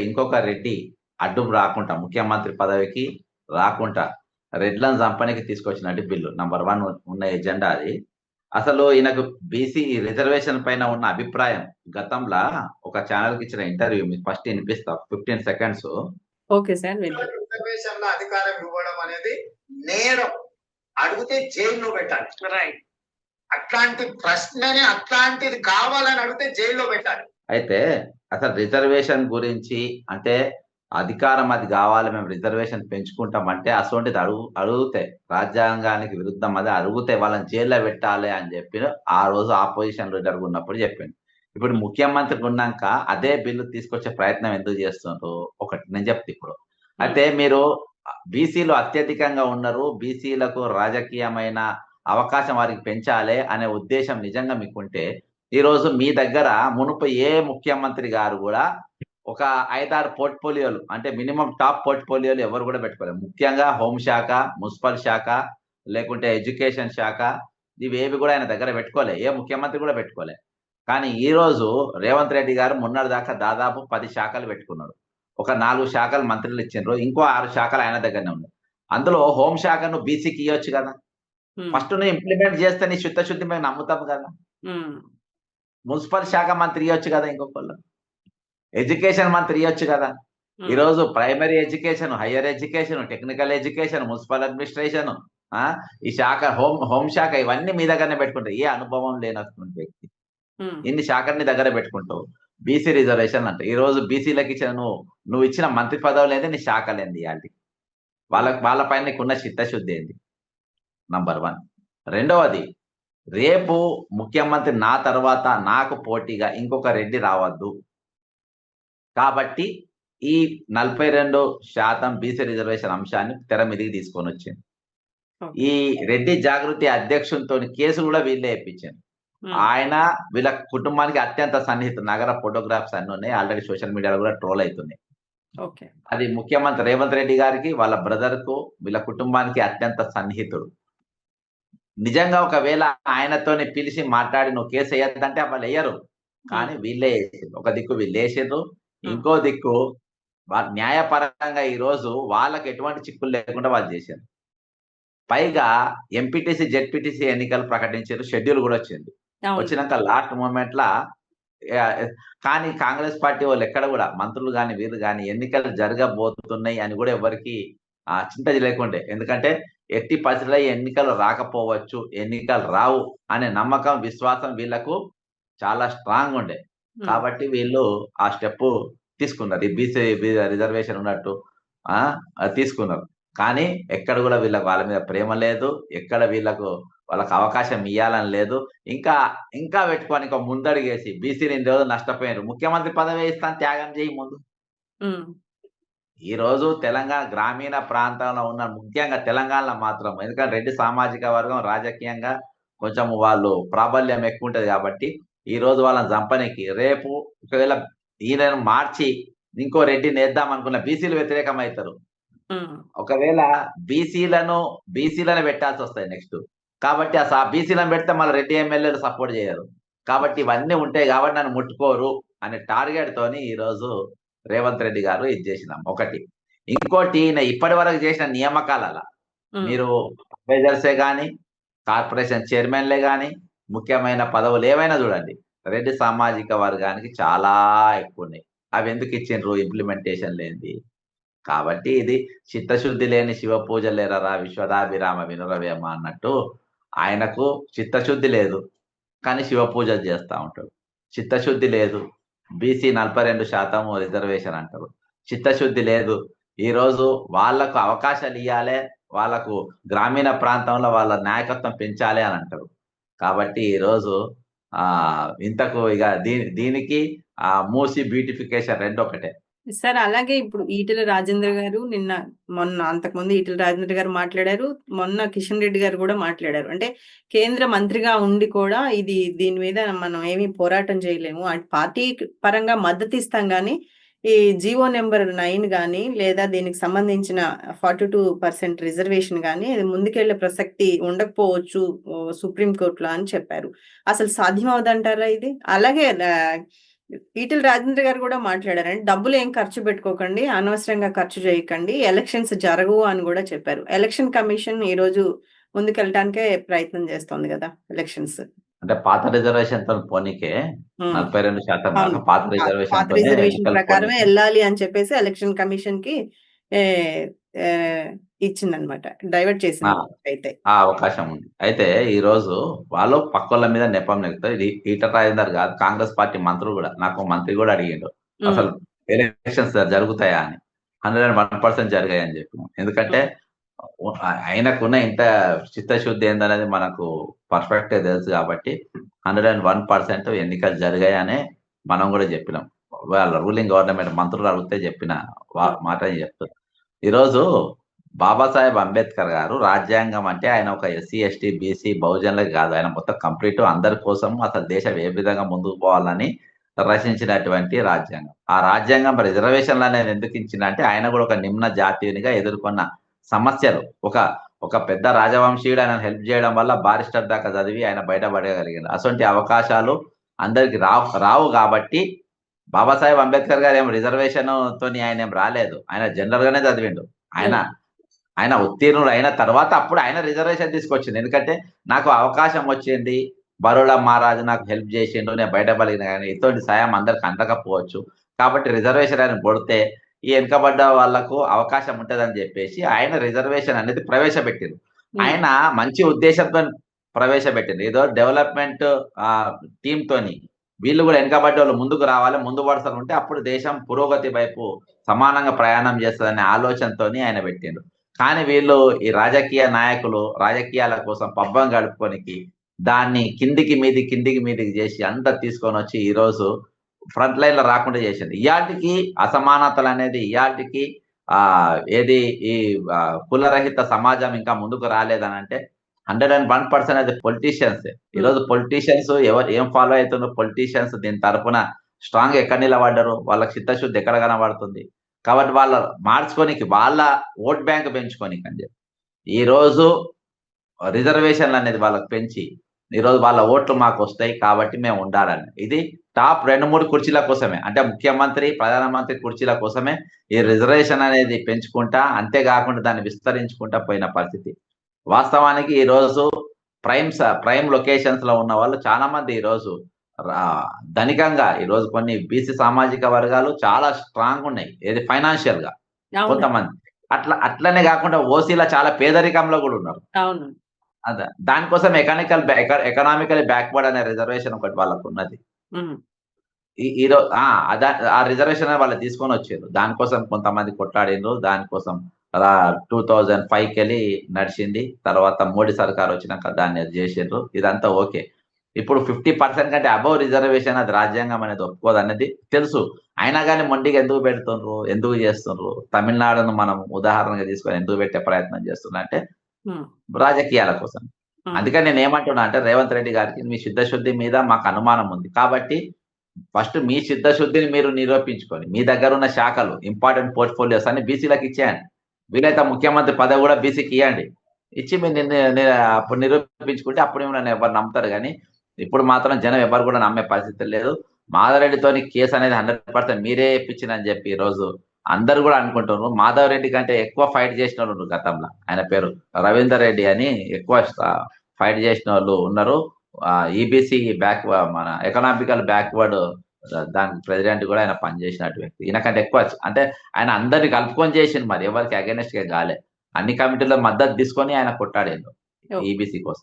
ఇంకొక రెడ్డి అడ్డు రాకుండా ముఖ్యమంత్రి పదవికి రాకుండా రెడ్లను చంపడానికి తీసుకొచ్చినట్టు బిల్లు నంబర్ 1 ఉన్న ఎజెండా అది. అసలు ఈయనకు బీసీ రిజర్వేషన్ పైన ఉన్న అభిప్రాయం గతంలో ఒక ఛానల్‌కి ఇచ్చిన ఇంటర్వ్యూ మీకు ఫస్ట్ వినిపిస్తా 15 సెకండ్స్. Okay sir. రిజర్వేషన్‌లో అధికారం ఇవ్వడం అనేది నేరం. అడిగితే జైల్లో పెట్టాలి. రైట్. అట్లాంటి ప్రశ్నని అట్లాంటిది కావాలని అడిగితే జైల్లో పెట్టాలి. అయితే అసలు రిజర్వేషన్ గురించి అంటే అధికారం అది కావాలి, మేము రిజర్వేషన్ పెంచుకుంటామంటే అసొంటిది అడిగితే రాజ్యాంగానికి విరుద్ధం అది అడిగితే వాళ్ళని జైల్లో పెట్టాలి అని చెప్పి ఆ రోజు ఆపోజిషన్ లీడర్ ఉన్నప్పుడు చెప్పిండు. ఇప్పుడు ముఖ్యమంత్రికి ఉన్నాక అదే బిల్లు తీసుకొచ్చే ప్రయత్నం ఎందుకు చేస్తున్నారు? ఒకటి నేను చెప్తా ఇప్పుడు. అయితే మీరు బీసీలు అత్యధికంగా ఉన్నారు, బీసీలకు రాజకీయమైన అవకాశం వారికి పెంచాలి అనే ఉద్దేశం నిజంగా మీకుంటే ఈ రోజు మీ దగ్గర మునుపు ఏ ముఖ్యమంత్రి గారు కూడా ఒక 5-6 పోర్ట్ఫోలియోలు అంటే మినిమం టాప్ పోర్ట్ఫోలియోలు ఎవరు కూడా పెట్టుకోలేదు. ముఖ్యంగా హోంశాఖ, మున్సిపల్ శాఖ, లేకుంటే ఎడ్యుకేషన్ శాఖ ఇవేవి కూడా ఆయన దగ్గర పెట్టుకోలే. ఏ ముఖ్యమంత్రి కూడా పెట్టుకోలే. కానీ ఈ రోజు రేవంత్ రెడ్డి గారు మొన్నటిదాకా దాదాపు 10 శాఖలు పెట్టుకున్నాడు. ఒక 4 శాఖలు మంత్రులు ఇచ్చిండ్రు. ఇంకో 6 శాఖలు ఆయన దగ్గరనే ఉన్నాయి. అందులో హోంశాఖను బీసీకి ఇవ్వచ్చు కదా. ఫస్ట్ నువ్వు ఇంప్లిమెంట్ చేస్తే నీ చిత్తశుద్ధి మేము నమ్ముతాం కదా. మున్సిపల్ శాఖ మంత్రి ఇవ్వచ్చు కదా ఇంకొకళ్ళు. ఎడ్యుకేషన్ మంత్రి ఇవ్వచ్చు కదా. ఈ రోజు primary education, higher education, technical education, municipal administration, ఈ శాఖ హోం శాఖ ఇవన్నీ మీ దగ్గరనే పెట్టుకుంటావు. ఏ అనుభవం లేనటువంటి వ్యక్తి ఇన్ని శాఖల్ని దగ్గర పెట్టుకుంటావు. బీసీ రిజర్వేషన్ అంటే ఈ రోజు బీసీలకు ఇచ్చిన నువ్వు ఇచ్చిన మంత్రి పదవులు ఏంది, నీ శాఖలు ఏంది, ఇవాళ వాళ్ళ పైన నీకున్న చిత్తశుద్ధి ఏంది? నంబర్ 1. రెండవది, రేపు ముఖ్యమంత్రి నా తర్వాత నాకు పోటీగా ఇంకొక రెడ్డి రావద్దు కాబట్టి ఈ 42% బీసీ రిజర్వేషన్ అంశాన్ని తెర మీదకి తీసుకొని వచ్చింది. ఈ రెడ్డి జాగృతి అధ్యక్షునితో కేసు కూడా వీళ్ళే ఇప్పించారు. ఆయన వీళ్ళ కుటుంబానికి అత్యంత సన్నిహితుడు. నగర ఫోటోగ్రాఫ్స్ అన్ని ఉన్నాయి, ఆల్రెడీ సోషల్ మీడియాలో కూడా ట్రోల్ అవుతున్నాయి. అది ముఖ్యమంత్రి రేవంత్ రెడ్డి గారికి, వాళ్ళ బ్రదర్ కు, వీళ్ళ కుటుంబానికి అత్యంత సన్నిహితుడు. నిజంగా ఒకవేళ ఆయనతోని పిలిచి మాట్లాడి నువ్వు కేసు వేయద్దంటే వాళ్ళు వేయరు, కానీ వీళ్ళే వేసారు. ఒక దిక్కు వీళ్ళు వేసారు, ఇంకో దిక్కు న్యాయపరంగా ఈ రోజు వాళ్ళకి ఎటువంటి చిక్కులు లేకుండా వాళ్ళు చేశారు. పైగా ఎంపీటీసీ జెడ్పీటీసీ ఎన్నికలు ప్రకటించారు, షెడ్యూల్ కూడా వచ్చింది. వచ్చినాక లాస్ట్ మూమెంట్ లా కానీ కాంగ్రెస్ పార్టీ వాళ్ళు ఎక్కడ కూడా మంత్రులు కానీ వీరు కానీ ఎన్నికలు జరగబోతున్నాయి అని కూడా ఎవరికి చింత లేకుండే. ఎందుకంటే ఎట్టి పరిస్థితుల్లో ఎన్నికలు రాకపోవచ్చు, ఎన్నికలు రావు అనే నమ్మకం, విశ్వాసం వీళ్ళకు చాలా స్ట్రాంగ్ ఉండే. కాబట్టి వీళ్ళు ఆ స్టెప్ తీసుకున్నారు. ఈ బీసీ రిజర్వేషన్ ఉన్నట్టు తీసుకున్నారు. కానీ ఎక్కడ కూడా వీళ్ళకి వాళ్ళ మీద ప్రేమ లేదు, ఎక్కడ వాళ్ళకి అవకాశం ఇవ్వాలని లేదు. ఇంకా పెట్టుకొని ఇంకా ముందడిగేసి బీసీని ఇన్ని రోజులు నష్టపోయారు, ముఖ్యమంత్రి పదవి ఇస్తాను త్యాగం చేయి ముందు. ఈ రోజు తెలంగాణ గ్రామీణ ప్రాంతంలో ఉన్న, ముఖ్యంగా తెలంగాణలో మాత్రం, ఎందుకంటే రెడ్డి సామాజిక వర్గం రాజకీయంగా కొంచెం వాళ్ళు ప్రాబల్యం ఎక్కువ ఉంటది కాబట్టి ఈ రోజు వాళ్ళని చంపనీకి, రేపు ఒకవేళ ఈయనను మార్చి ఇంకో రెడ్డిని వేద్దాం అనుకున్న బీసీలు వ్యతిరేకం అవుతారు. ఒకవేళ బీసీలను పెట్టాల్సి వస్తాయి నెక్స్ట్. కాబట్టి ఆ బీసీలను పెడితే మళ్ళీ రెడ్డి ఎమ్మెల్యేలు సపోర్ట్ చేయరు. కాబట్టి ఇవన్నీ ఉంటాయి కాబట్టి నన్ను ముట్టుకోరు అనే టార్గెట్ తోని ఈ రోజు రేవంత్ రెడ్డి గారు ఇది చేసినాం ఒకటి. ఇంకోటి, ఇప్పటి వరకు చేసిన నియామకాల మీరు అడ్వైజర్సే గాని, కార్పొరేషన్ చైర్మన్లే గాని, ముఖ్యమైన పదవులు ఏవైనా చూడండి, రెడ్డి సామాజిక వర్గానికి చాలా ఎక్కువ ఉన్నాయి. అవి ఎందుకు ఇచ్చిండ్రు? ఇంప్లిమెంటేషన్ లేనిది. కాబట్టి ఇది చిత్తశుద్ధి లేని శివ పూజ లేరరా విశ్వదాభిరామ వినురవేమ అన్నట్టు, ఆయనకు చిత్తశుద్ధి లేదు కానీ శివ పూజలు చేస్తా ఉంటాడు. చిత్తశుద్ధి లేదు, బీసీ 42% రిజర్వేషన్ అంటారు. చిత్తశుద్ధి లేదు, ఈ రోజు వాళ్లకు అవకాశాలు ఇవ్వాలి, వాళ్ళకు గ్రామీణ ప్రాంతంలో వాళ్ళ నాయకత్వం పెంచాలి అని అంటారు. కాబట్టి ఈ రోజు ఇంతకు ఇక దీనికి మూసి బ్యూటిఫికేషన్ రెండు ఒకటే. సార్, అలాగే ఇప్పుడు ఈటెల రాజేందర్ గారు అంతకుముందు ఈటెల రాజేందర్ గారు మాట్లాడారు, మొన్న కిషన్ రెడ్డి గారు కూడా మాట్లాడారు. అంటే కేంద్ర మంత్రిగా ఉండి కూడా దీని మీద మనం ఏమీ పోరాటం చేయలేము, పార్టీ పరంగా మద్దతు ఇస్తాం కానీ ఈ జీవో నెంబర్ 9 కానీ లేదా దీనికి సంబంధించిన 42% రిజర్వేషన్ కానీ ముందుకెళ్లే ప్రసక్తి ఉండకపోవచ్చు సుప్రీంకోర్టులో అని చెప్పారు. అసలు సాధ్యం అవదంటారా ఇది? అలాగే ఈటెల రాజేంద్ర గారు కూడా మాట్లాడారండి. డబ్బులు ఏం ఖర్చు పెట్టుకోకండి, అనవసరంగా ఖర్చు చేయకండి, ఎలక్షన్స్ జరగవు అని కూడా చెప్పారు. ఎలక్షన్ కమిషన్ ఈ రోజు ముందుకెళ్ళటానికే ప్రయత్నం చేస్తోంది కదా ఎలక్షన్స్. అంటే పాత రిజర్వేషన్ తో పోనీకే 42% దాకా పాత పాత రిజర్వేషన్ తోనే రిజర్వేషన్ ఎన్నికలు ప్రకారమే పోనీకి వెళ్ళాలి అని చెప్పేసి ఎలక్షన్ కమిషన్ కి ఏ, ఏ, ఇచ్చిందనమాట, డైవర్ట్ ఆ, చేసింది అయితే. ఆ అవకాశం ఉంది. అయితే ఈ రోజు వాళ్ళు పక్కోళ్ళ మీద నెపం నెక్కుతారు. ఇది ఈటల రాజేందర్ కాదు, కాంగ్రెస్ పార్టీ మంత్రులు కూడా, నాకు మంత్రి కూడా అడిగిండు అసలు ఎలక్షన్స్ జరుగుతాయా అని. 101% జరిగాయని చెప్పినాం. ఎందుకంటే ఆయనకున్న ఇంత చిత్తశుద్ధి ఏందనేది మనకు పర్ఫెక్ట్ తెలుసు కాబట్టి 101% ఎన్నికలు జరిగాయనే మనం కూడా చెప్పినాం. వాళ్ళ రూలింగ్ గవర్నమెంట్ మంత్రులు అడిగితే చెప్పిన మాట చెప్తారు. ఈరోజు బాబాసాహెబ్ అంబేద్కర్ గారు రాజ్యాంగం అంటే ఆయన ఒక ఎస్సీ ఎస్టీ బీసీ బహుజనులకు కాదు, ఆయన మొత్తం కంప్లీట్ అందరి కోసం అసలు దేశం ఏ విధంగా ముందుకు పోవాలని రచించినటువంటి రాజ్యాంగం. ఆ రాజ్యాంగం రిజర్వేషన్లు అనేది ఎందుకు ఇచ్చిన అంటే ఆయన కూడా ఒక నిమ్న జాతీయునిగా ఎదుర్కొన్న సమస్యలు, ఒక పెద్ద రాజవంశీయుడు ఆయన హెల్ప్ చేయడం వల్ల బారిస్టర్ దాకా చదివి ఆయన బయటపడగలిగింది. అటువంటి అవకాశాలు అందరికి రావు కాబట్టి బాబాసాహెబ్ అంబేద్కర్ గారు ఏం రిజర్వేషన్ తోని ఆయన ఏం రాలేదు, ఆయన జనరల్ గానే చదివిండు. ఆయన ఉత్తీర్ణుడు అయిన తర్వాత అప్పుడు ఆయన రిజర్వేషన్ తీసుకొచ్చింది. ఎందుకంటే నాకు అవకాశం వచ్చింది, బరోడా మహారాజు నాకు హెల్ప్ చేసిండు, నేను బయటపడిన, కానీ ఇటువంటి సాయం అందరికి అందకపోవచ్చు, కాబట్టి రిజర్వేషన్ ఆయన కొడితే ఈ వెనుకబడ్డ వాళ్లకు అవకాశం ఉంటదని చెప్పేసి ఆయన రిజర్వేషన్ అనేది ప్రవేశపెట్టింది. ఆయన మంచి ఉద్దేశంతో ప్రవేశపెట్టింది. ఏదో డెవలప్మెంట్ టీమ్ తోని వీళ్ళు కూడా వెనుకబడ్డ వాళ్ళు ముందుకు రావాలి, ముందు వరుసలు ఉంటే అప్పుడు దేశం పురోగతి వైపు సమానంగా ప్రయాణం చేస్తుందనే ఆలోచనతోని ఆయన పెట్టిండు. కానీ వీళ్ళు ఈ రాజకీయ నాయకులు రాజకీయాల కోసం పబ్బం గడుపుకోనికి దాన్ని కిందికి మీదికి చేసి అంతా తీసుకొని వచ్చి ఈ రోజు ఫ్రంట్ లైన్ లో రాకుండా చేసింది. ఇయాటికి అసమానతలు అనేది ఇయాటికి ఏది ఈ కులరహిత సమాజం ఇంకా ముందుకు రాలేదని అంటే 101% అది పొలిటీషియన్స్. ఈరోజు పొలిటీషియన్స్ ఎవరు ఏం ఫాలో అవుతున్నారు, పొలిటీషియన్స్ దీని తరపున స్ట్రాంగ్ ఎక్కడ నిలబడ్డారు, వాళ్ళకి చిత్తశుద్ధి ఎక్కడ కనబడుతుంది. కాబట్టి వాళ్ళ మార్చుకోనికి, వాళ్ళ ఓట్ బ్యాంక్ పెంచుకోనికి అని చెప్పి ఈ రోజు రిజర్వేషన్లు అనేది వాళ్ళకి పెంచి ఈరోజు వాళ్ళ ఓట్లు మాకు వస్తాయి కాబట్టి మేము ఉండాలని, ఇది టాప్ 2-3 కుర్చీల కోసమే, అంటే ముఖ్యమంత్రి ప్రధానమంత్రి కుర్చీల కోసమే ఈ రిజర్వేషన్ అనేది పెంచుకుంటా, అంతేకాకుండా దాన్ని విస్తరించుకుంటా పోయిన పరిస్థితి. వాస్తవానికి ఈ రోజు ప్రైమ్ లొకేషన్స్ లో ఉన్న వాళ్ళు చాలా మంది ఈ రోజు ధనికంగా, ఈ రోజు కొన్ని బీసీ సామాజిక వర్గాలు చాలా స్ట్రాంగ్ ఉన్నాయి ఏది ఫైనాన్షియల్ గా, కొంతమంది అట్లనే కాకుండా ఓసీల చాలా పేదరికంలో కూడా ఉన్నారు. అదే దానికోసం ఎకనామికలీ బ్యాక్వర్డ్ అనే రిజర్వేషన్ ఒకటి వాళ్ళకు ఉన్నది. ఈరోజు ఆ రిజర్వేషన్ వాళ్ళు తీసుకొని వచ్చారు, దానికోసం కొంతమంది కొట్లాడిండ్రు, దానికోసం 2005కి వెళ్ళి నడిచింది. తర్వాత మోడీ సర్కార్ వచ్చినాక దాన్ని చేసిండ్రు, ఇదంతా ఓకే. ఇప్పుడు 50% కంటే అబౌవ్ రిజర్వేషన్ అది రాజ్యాంగం అనేది ఒప్పుకోదు అనేది తెలుసు. అయినా కానీ మొండిగా ఎందుకు పెడుతుండ్రు, ఎందుకు చేస్తుండ్రు? తమిళనాడును మనం ఉదాహరణగా తీసుకొని ఎందుకు పెట్టే ప్రయత్నం చేస్తున్నా అంటే రాజకీయాల కోసం. అందుకని నేను ఏమంటున్నా అంటే రేవంత్ రెడ్డి గారికి మీ చిత్తశుద్ధి మీద మాకు అనుమానం ఉంది కాబట్టి ఫస్ట్ మీ చిత్తశుద్ధిని మీరు నిరూపించుకొని మీ దగ్గర ఉన్న శాఖలు ఇంపార్టెంట్ పోర్ట్ఫోలియోస్ అన్ని బీసీలకు ఇచ్చేయండి. వీలైతే ముఖ్యమంత్రి పదవి కూడా బీసీకి ఇవ్వండి. ఇచ్చి మీరు అప్పుడు నిరూపించుకుంటే అప్పుడు నన్ను ఎవరు నమ్ముతారు. కానీ ఇప్పుడు మాత్రం జనం ఎవరు కూడా నమ్మే పరిస్థితి లేదు. మాధవరెడ్డితోని కేసు అనేది 100% మీరే ఇప్పించిందని చెప్పి ఈ రోజు అందరు కూడా అనుకుంటున్నారు. మాధవరెడ్డి కంటే ఎక్కువ ఫైట్ చేసిన వాళ్ళు గతంలో, ఆయన పేరు రవీందర్ రెడ్డి అని, ఎక్కువ ఫైట్ చేసిన వాళ్ళు ఉన్నారు. ఈబీసీ మన ఎకనామికల్ బ్యాక్వర్డ్ దానికి ప్రెసిడెంట్ కూడా ఆయన పనిచేసినట్టు వ్యక్తి. ఈయనకంటే ఎక్కువ అంటే ఆయన అందరిని కలుపుకొని చేసింది, మరి ఎవరికి అగెనెస్ట్ గా కాలే. అన్ని కమిటీలో మద్దతు తీసుకొని ఆయన కొట్టాడేందు ఈబీసీ కోసం.